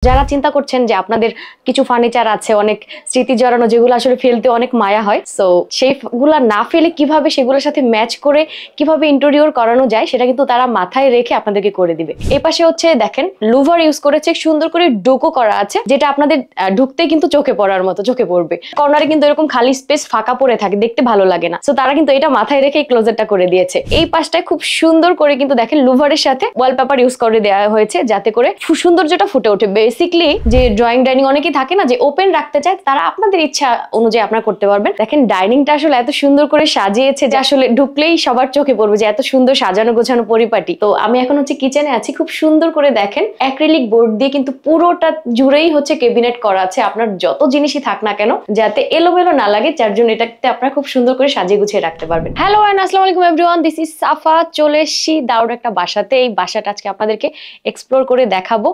যারা চিন্তা করছেন যে আপনাদের কিছু ফার্নিচার আছে অনেক স্মৃতি জড়ানো, যেগুলো আসলে ফেলতে অনেক মায়া হয়, সো সেইগুলা না ফেলে কিভাবে সেগুলোর সাথে ম্যাচ করে কিভাবে ইন্টেরিয়র করানো যায় সেটা কিন্তু তারা মাথায় রেখে আপনাদেরকে করে দিবে। এই পাশে হচ্ছে দেখেন লুভার ইউজ করেছে, সুন্দর করে ডোকো করা আছে, যেটা আপনাদের ঢুকতে কিন্তু চোখে পড়ার মতো চোখে পড়বে। কর্নারে কিন্তু এরকম খালি স্পেস ফাঁকা পড়ে থাকে, দেখতে ভালো লাগে না, সো তারা কিন্তু এটা মাথায় রেখে ক্লোজেটটা করে দিয়েছে। এই পাশটায় খুব সুন্দর করে কিন্তু দেখেন লুভারের সাথে ওয়ালপেপার ইউজ করে দেওয়া হয়েছে, যাতে করে সৌন্দর্যটা ফুটে ওঠে। বেসিকলি যে ড্রয়িং ডাইনিং অনেকেই থাকে না যে ওপেন রাখতে চায়, তারা আপনাদের ইচ্ছা অনুযায়ী আপনারা করতে পারবেন। দেখেন ডাইনিংটা আসলে এত সুন্দর করে সাজিয়েছে যে আসলে ঢুকলেই সবার চোখে পড়বে যে এত সুন্দর সাজানো গোছানো পরিপাটি। তো আমি এখন হচ্ছে কিচেনে আছি, খুব সুন্দর করে দেখেন অ্যাক্রিলিক বোর্ড দিয়ে কিন্তু পুরোটা জুড়েই হচ্ছে ক্যাবিনেট করা আছে, আপনার যত জিনিসই থাক না কেন যাতে এলোমেলো না লাগে, যার জন্য এটাতে আপনারা খুব সুন্দর করে সাজিয়ে গুছিয়ে রাখতে পারবেন। হ্যালো এন্ড আসসালামু আলাইকুম এভরিওয়ান, দিস ইজ সাফা। চলে এসেছি দারুণ একটা বাসাতে। এই বাসাটা আজকে আপনাদেরকে এক্সপ্লোর করে দেখাবো।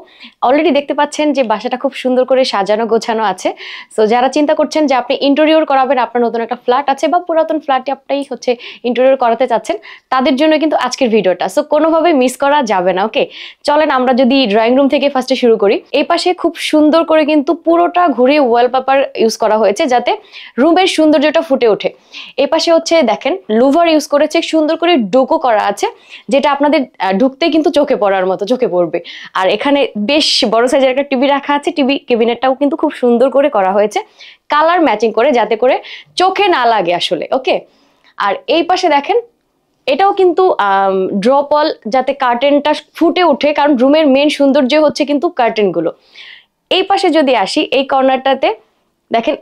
অলরেডি দেখতে পাচ্ছেন যে বাসাটা খুব সুন্দর করে সাজানো গোছানো আছে। সো যারা চিন্তা করছেন যে আপনি ইন্টেরিয়র করাবেন, আপনার নতুন একটা ফ্ল্যাট আছে বা পুরাতন ফ্ল্যাটে আপনি হচ্ছে ইন্টেরিয়র করাতে চাচ্ছেন, তাদের জন্য কিন্তু আজকের ভিডিওটা, সো কোনোভাবে মিস করা যাবে না। ওকে, চলেন আমরা যদি ড্রয়িং রুম থেকে ফার্স্টে শুরু করি। এই পাশে খুব সুন্দর করে কিন্তু পুরোটা ঘুরে ওয়ালপেপার ইউজ করা হয়েছে যাতে রুমের সৌন্দর্যটা ফুটে ওঠে। এই পাশে হচ্ছে দেখেন লুভার ইউজ করেছে, সুন্দর করে ডোকো করা আছে, যেটা আপনাদের ঢুকতে কিন্তু চোখে পড়ার মতো চোখে পড়বে। আর এখানে বেশ বড় সাইজের একটা টিভি রাখা আছে, টিভি ক্যাবিনেটটাও কিন্তু খুব সুন্দর করে করা হয়েছে কালার ম্যাচিং করে, যাতে করে চোখে না লাগে আসলে। ওকে, আর এই পাশে দেখেন এটাও কিন্তু ড্রপল, যাতে কার্টেনটা ফুটে ওঠে, কারণ রুমের মেন সৌন্দর্য হচ্ছে কিন্তু কার্টেন গুলো। এই পাশে যদি আসি, এই কর্নারটাতে দেখেন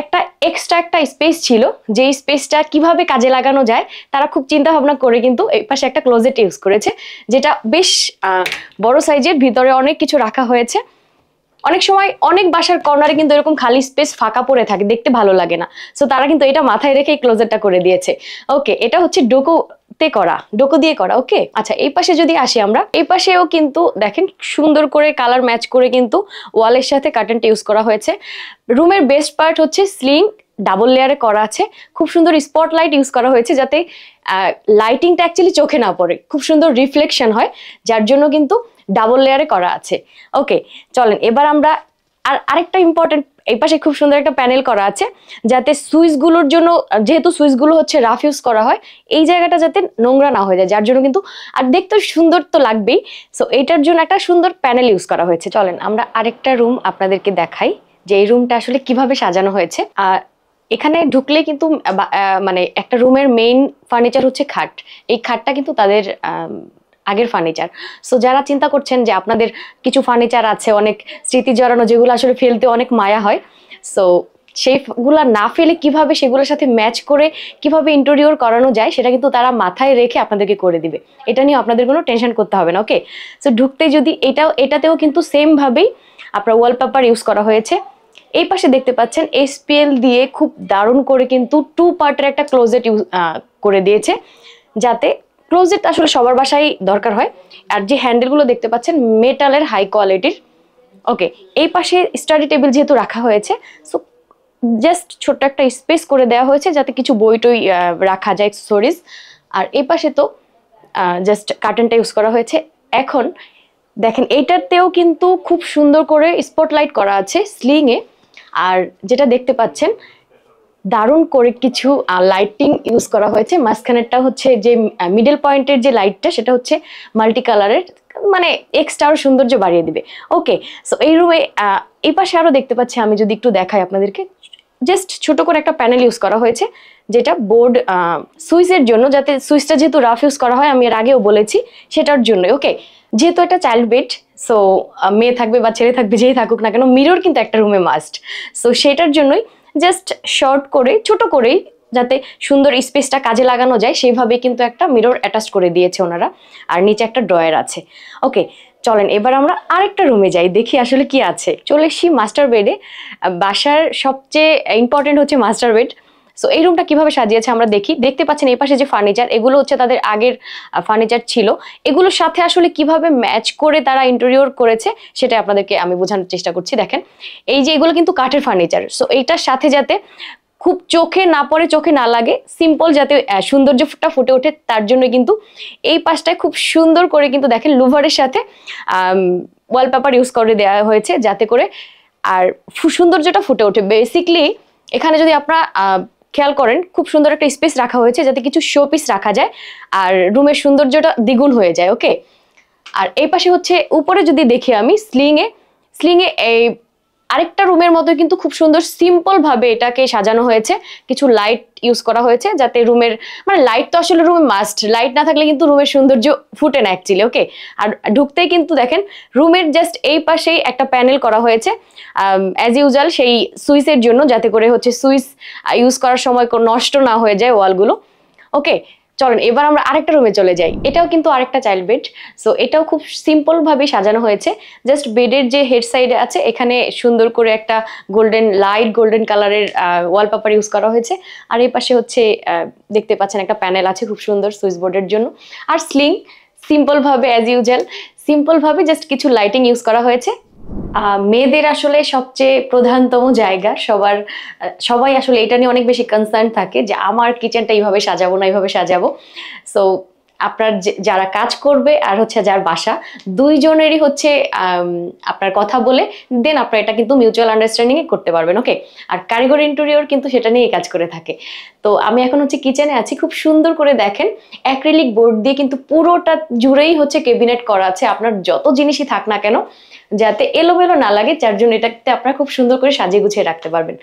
একটা এক্সট্রা একটা স্পেস ছিল, যে স্পেসটা কিভাবে কাজে লাগানো যায় তারা খুব চিন্তা ভাবনা করে কিন্তু এই পাশে একটা ক্লোজেট ইউজ করেছে, যেটা বেশ বড় সাইজের, ভিতরে অনেক কিছু রাখা হয়েছে। অনেক সময় অনেক বাসার কর্নারে কিন্তু এরকম খালি স্পেস ফাঁকা পড়ে থাকে, দেখতে ভালো লাগে না, সো তারা কিন্তু এটা মাথায় রেখে ক্লোজেটটা করে দিয়েছে। ওকে, এটা হচ্ছে ডোকো দিয়ে করা। ওকে, আচ্ছা এই পাশে যদি আসি আমরা, এই পাশেও কিন্তু দেখেন সুন্দর করে কালার ম্যাচ করে কিন্তু ওয়ালের সাথে কার্টেনটা ইউজ করা হয়েছে। রুমের বেস্ট পার্ট হচ্ছে সিলিং ডাবল লেয়ারে করা আছে, খুব সুন্দর স্পটলাইট ইউজ করা হয়েছে, যাতে লাইটিংটা অ্যাকচুয়ালি চোখে না পড়ে, খুব সুন্দর রিফ্লেকশন হয়, যার জন্য কিন্তু ডাবল লেয়ারে করা আছে। ওকে, চলেন এবার আমরা আরেকটা ইম্পর্টেন্ট, এই পাশে খুব সুন্দর একটা প্যানেল করা আছে, যাতে সুইচগুলোর জন্য, যেহেতু সুইচগুলো হচ্ছে রাফ ইউজ করা হয়, এই জায়গাটা যাতে নোংরা না হয়ে যায়, যার জন্য কিন্তু আর দেখতে সুন্দর তো লাগবেই, সো এইটার জন্য একটা সুন্দর প্যানেল ইউজ করা হয়েছে। চলেন আমরা আরেকটা রুম আপনাদেরকে দেখাই যে এই রুমটা আসলে কিভাবে সাজানো হয়েছে। এখানে ঢুকলে কিন্তু মানে একটা রুমের মেইন ফার্নিচার হচ্ছে খাট। এই খাটটা কিন্তু তাদের আগের ফার্নিচার। সো যারা চিন্তা করছেন যে আপনাদের কিছু ফার্নিচার আছে অনেক স্মৃতি জড়ানো, যেগুলো আসলে ফেলতে অনেক মায়া হয়, সো সেইগুলা না ফেলে কিভাবে সেগুলোর সাথে ম্যাচ করে কিভাবে ইন্টেরিয়র করানো যায় সেটা কিন্তু তারা মাথায় রেখে আপনাদেরকে করে দিবে। এটা নিয়ে আপনাদের কোনো টেনশন করতে হবে না। ওকে, সো ঢুকতে যদি এটাতেও কিন্তু সেম ভাবেই আপনার ওয়ালপেপার ইউজ করা হয়েছে। এই পাশে দেখতে পাচ্ছেন এসপিএল দিয়ে খুব দারুণ করে কিন্তু 2 পার্টের একটা ক্লোজেট ইউজ করে দিয়েছে, যাতে ক্লোজেট আসলে সবার বাসায় দরকার হয়। আর যে হ্যান্ডেলগুলো দেখতে পাচ্ছেন মেটালের হাই কোয়ালিটির। ওকে, এই পাশে স্টাডি টেবিল যেহেতু রাখা হয়েছে, সো জাস্ট ছোট্ট একটা স্পেস করে দেওয়া হয়েছে যাতে কিছু বই টই রাখা যায়, অ্যাক্সেসরিজ। আর এই পাশে তো জাস্ট কার্টেনটা ইউজ করা হয়েছে। এখন দেখেন এইটাতেও কিন্তু খুব সুন্দর করে স্পটলাইট করা আছে সিলিংয়ে। আর যেটা দেখতে পাচ্ছেন দারুণ করে কিছু লাইটিং ইউজ করা হয়েছে। মাঝখানেরটা হচ্ছে যে মিডল পয়েন্টের যে লাইটটা, সেটা হচ্ছে মাল্টি কালারের, মানে এক্সট্রা আরো সৌন্দর্য বাড়িয়ে দিবে। ওকে, সো এই রুমে এই পাশে আরো দেখতে পাচ্ছি, আমি যদি একটু দেখাই আপনাদেরকে, জাস্ট ছোট করে একটা প্যানেল ইউজ করা হয়েছে, যেটা বোর্ড সুইচের জন্য, যাতে সুইচটা যেহেতু রাফ ইউজ করা হয়, আমি এর আগেও বলেছি সেটার জন্য। ওকে, যেহেতু একটা চাইল্ড বেড, সো মেয়ে থাকবে বা ছেলে থাকবে, যেই থাকুক না কেন, মিরর কিন্তু একটা রুমে মাস্ট, সো সেটার জন্যই জাস্ট শর্ট করে ছোট করেই যাতে সুন্দর স্পেসটা কাজে লাগানো যায় সেইভাবে কিন্তু একটা মিরর অ্যাটাচ করে দিয়েছে ওনারা। আর নিচে একটা ড্রয়ার আছে। ওকে, চলেন এবার আমরা আরেকটা রুমে যাই, দেখি আসলে কি আছে। চলে এসছি মাস্টার বেডে। বাসার সবচেয়ে ইম্পর্টেন্ট হচ্ছে মাস্টার বেড। সো এই রুমটা কিভাবে সাজিয়েছে আমরা দেখতে পাচ্ছেন এই পাশে যে ফার্নিচার, এগুলো হচ্ছে তাদের আগের ফার্নিচার ছিল, এগুলোর সাথে আসলে কিভাবে ম্যাচ করে তারা ইন্টেরিয়র করেছে সেটা আপনাদেরকে আমি বোঝানোর চেষ্টা করছি। দেখেন এই যে এগুলো কিন্তু কাঠের ফার্নিচার, সো এইটার সাথে যাতে খুব চোখে না পড়ে, চোখে না লাগে, সিম্পল যাতে সৌন্দর্যটা ফুটে ওঠে, তার জন্য কিন্তু এই পাশটায় খুব সুন্দর করে কিন্তু দেখেন লুভারের সাথে ওয়ালপেপার ইউজ করে দেওয়া হয়েছে যাতে করে আর সৌন্দর্যটা ফুটে ওঠে। বেসিকলি এখানে যদি আপনারা খেয়াল করেন খুব সুন্দর একটা স্পেস রাখা হয়েছে যাতে কিছু শো পিস রাখা যায় আর রুমের সৌন্দর্যটা দ্বিগুণ হয়ে যায়। ওকে, আর এই পাশে হচ্ছে উপরে যদি দেখি আমি স্লিংয়ে এই আরেকটা রুমের মতো কিন্তু খুব সুন্দর সিম্পল ভাবে এটাকে সাজানো হয়েছে। কিছু লাইট ইউজ করা হয়েছে যাতে রুমের মানে লাইট তো আসলে রুমে মাস্ট, লাইট না থাকলে কিন্তু রুমের সৌন্দর্য ফুটে না অ্যাকচুয়ালি। ওকে, আর ঢুকতেই কিন্তু দেখেন রুমের জাস্ট এই পাশেই একটা প্যানেল করা হয়েছে অ্যাজ ইউজুয়াল সেই সুইচের জন্য, যাতে করে হচ্ছে সুইচ ইউজ করার সময় নষ্ট না হয়ে যায় ওয়ালগুলো। ওকে, চলেন এবার আমরা আরেকটা রুমে চলে যাই। এটাও কিন্তু আরেকটা চাইল্ড বেড। সো এটাও খুব সিম্পল ভাবে সাজানো হয়েছে। জাস্ট বেডের যে হেড সাইডে আছে এখানে সুন্দর করে একটা লাইট গোল্ডেন কালারের ওয়ালপেপার ইউজ করা হয়েছে। আর এই পাশে হচ্ছে দেখতে পাচ্ছেন একটা প্যানেল আছে খুব সুন্দর সুইচ বোর্ডের জন্য। আর স্লিং সিম্পল ভাবে অ্যাজ ইউজুয়াল সিম্পল ভাবে জাস্ট কিছু লাইটিং ইউজ করা হয়েছে। মেয়েদের আসলে সবচেয়ে প্রধানতম জায়গা, সবাই আসলে এটা নিয়ে অনেক বেশি কনসার্ন থাকে যে আমার কিচেনটা এইভাবে সাজাবো না এইভাবে সাজাবো। সো আপনার যারা কাজ করবে আর হচ্ছে যার বাসা দুইজনেরই হচ্ছে আপনার কথা বলে দেন আপনার এটা কিন্তু মিউচুয়াল আন্ডারস্ট্যান্ডিং এ করতে পারবেন। ওকে, আর কারিগর ইন্টেরিয়র কিন্তু সেটা নিয়ে কাজ করে থাকে। তো আমি এখন হচ্ছে কিচেনে আছি, খুব সুন্দর করে দেখেন অ্যাক্রিলিক বোর্ড দিয়ে কিন্তু পুরোটা জুড়েই হচ্ছে ক্যাবিনেট করা আছে। আপনার যত জিনিসই থাক না কেন যাতে এলোমেলো না লাগে, যার জন্য এটাতে আপনারা খুব সুন্দর করে সাজিয়ে গুছিয়ে রাখতে পারবেন।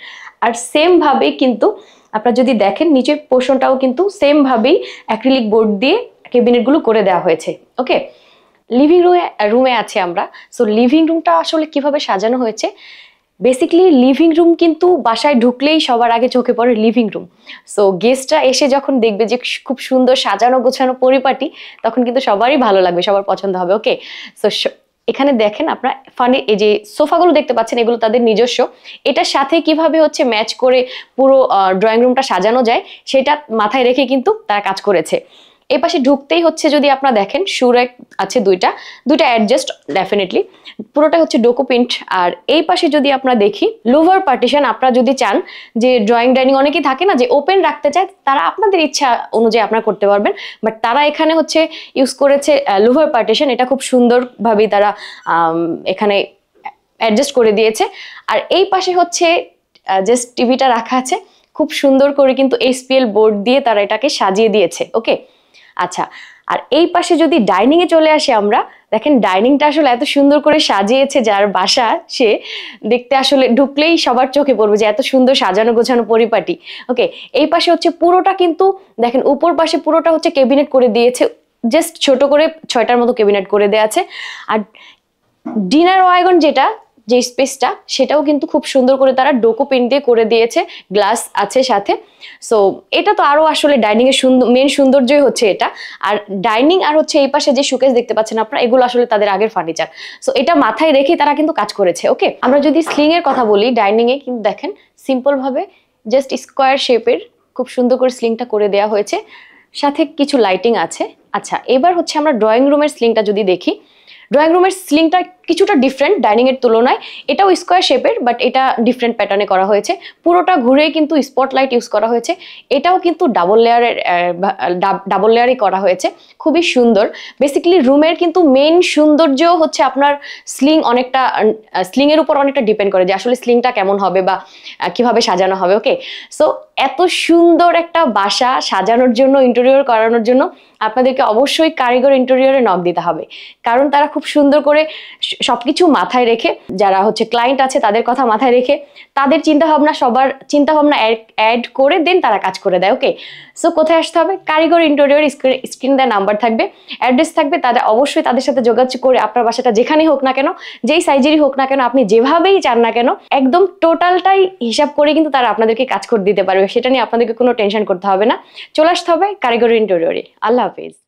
আর সেম ভাবেই কিন্তু আপনারা যদি দেখেন নিচের পোর্শনটাও কিন্তু সেম ভাবেই অ্যাক্রিলিক বোর্ড দিয়ে ক্যাবিনেটগুলো করে দেওয়া হয়েছে। ওকে, লিভিং রুমে আছে আমরা। সো লিভিং রুমটা আসলে কিভাবে সাজানো হয়েছে, বেসিক্যালি লিভিং রুম কিন্তু বাসায় ঢুকলেই সবার আগে চোখে পড়ে লিভিং রুম। সো গেস্টরা এসে যখন দেখবে যে খুব সুন্দর সাজানো গোছানো পরিপাটি, তখন কিন্তু সবারই ভালো লাগবে, সবার পছন্দ হবে। ওকে, সো এখানে দেখেন আপনারা ফানি এই যে সোফাগুলো দেখতে পাচ্ছেন এগুলো তাদের নিজস্ব। এটার সাথে কিভাবে হচ্ছে ম্যাচ করে পুরো ড্রয়িং রুমটা সাজানো যায় সেটা মাথায় রেখে কিন্তু তারা কাজ করেছে। এই পাশে ঢুকতেই হচ্ছে যদি আপনারা দেখেন সুরেক আছে দুইটা অ্যাডজাস্ট ডেফিনেটলি পুরোটা হচ্ছে ডোকো প্রিন্ট। আর এই পাশে যদি আপনারা দেখি লুভার পার্টিশন, আপনারা যদি চান যে ড্রয়িং ডাইনিং অনেকেই থাকে না যে ওপেন রাখতে চায়, তারা আপনাদের ইচ্ছা অনুযায়ী আপনারা করতে পারবেন, বাট তারা এখানে হচ্ছে ইউজ করেছে লুভার পার্টিশন। এটা খুব সুন্দরভাবেই তারা এখানে অ্যাডজাস্ট করে দিয়েছে। আর এই পাশে হচ্ছে জাস্ট টিভিটা রাখা আছে খুব সুন্দর করে, কিন্তু এসপিএল বোর্ড দিয়ে তারা এটাকে সাজিয়ে দিয়েছে। ওকে, আচ্ছা, আর এই পাশে যদি ডাইনিং এ চলে আসি আমরা, দেখেন ডাইনিংটা আসলে এত সুন্দর করে সাজিয়েছে যার বাসা সে দেখতে আসলে ঢুকলেই সবার চোখে পড়বে যে এত সুন্দর সাজানো গোছানো পরিপাটি। ওকে, এই পাশে হচ্ছে পুরোটা কিন্তু দেখেন উপর পাশে পুরোটা হচ্ছে ক্যাবিনেট করে দিয়েছে, জাস্ট ছোট করে 6টার মতো ক্যাবিনেট করে দেওয়া আছে। আর ডিনার ওয়াগন যে স্পেসটা সেটাও কিন্তু খুব সুন্দর করে তারা ডোকো পেন্ট দিয়ে করে দিয়েছে, গ্লাস আছে সাথে। সো এটা তো আরো আসলে ডাইনিং এর মেন সৌন্দর্যই হচ্ছে এটা। আর ডাইনিং আর হচ্ছে এই পাশে যে শোকেস দেখতে পাচ্ছেন আপনারা, এগুলো আসলে তাদের আগের ফার্নিচার। সো এটা মাথায় রেখে তারা কিন্তু কাজ করেছে। ওকে, আমরা যদি স্লিং এর কথা বলি, ডাইনিং এ কিন্তু দেখেন সিম্পল ভাবে জাস্ট স্কোয়ার শেপের খুব সুন্দর করে স্লিংটা করে দেওয়া হয়েছে, সাথে কিছু লাইটিং আছে। আচ্ছা, এবার হচ্ছে আমরা ড্রয়িং রুমের স্লিংটা যদি দেখি, ড্রয়িং রুমের স্লিংটা কিছুটা ডিফারেন্ট ডাইনিং এর তুলনায়। এটাও স্কোয়ার শেপের, বাট এটা ডিফারেন্ট প্যাটার্নে করা হয়েছে। পুরোটা ঘুরে কিন্তু স্পটলাইট ইউজ করা হয়েছে। এটাও কিন্তু ডাবল লেয়ারই করা হয়েছে, খুবই সুন্দর। বেসিক্যালি রুমের কিন্তু মেইন সৌন্দর্য হচ্ছে আপনার অনেকটা স্লিং এর উপর অনেকটা ডিপেন্ড করে যে আসলে স্লিংটা কেমন হবে বা কিভাবে সাজানো হবে। ওকে, সো এত সুন্দর একটা বাসা সাজানোর জন্য, ইন্টেরিয়র করানোর জন্য আপনাদেরকে অবশ্যই কারিগর ইন্টেরিয়রে নক দিতে হবে, কারণ তারা খুব সুন্দর করে সবকিছু মাথায় রেখে, যারা হচ্ছে ক্লায়েন্ট আছে তাদের কথা মাথায় রেখে, তাদের সবার চিন্তা ভাবনা অ্যাড করে দেন তারা কাজ করে দেয়। ওকে, সো কোথায় আসতে হবে? কারিগর ইন্টেরিয়র স্ক্রিন দেওয়া নাম্বার থাকবে, অ্যাড্রেস থাকবে, অবশ্যই তাদের সাথে যোগাযোগ করে আপনার বাসাটা যেখানেই হোক না কেন, যেই সাইজেরই হোক না কেন, আপনি যেভাবেই চান না কেন, একদম টোটালটাই হিসাব করে কিন্তু তারা আপনাদেরকে কাজ করে দিতে পারবে। সেটা নিয়ে আপনাদেরকে কোনো টেনশন করতে হবে না, চলে আসতে হবে কারিগর ইন্টেরিয়রে। আল্লাহ হাফেজ।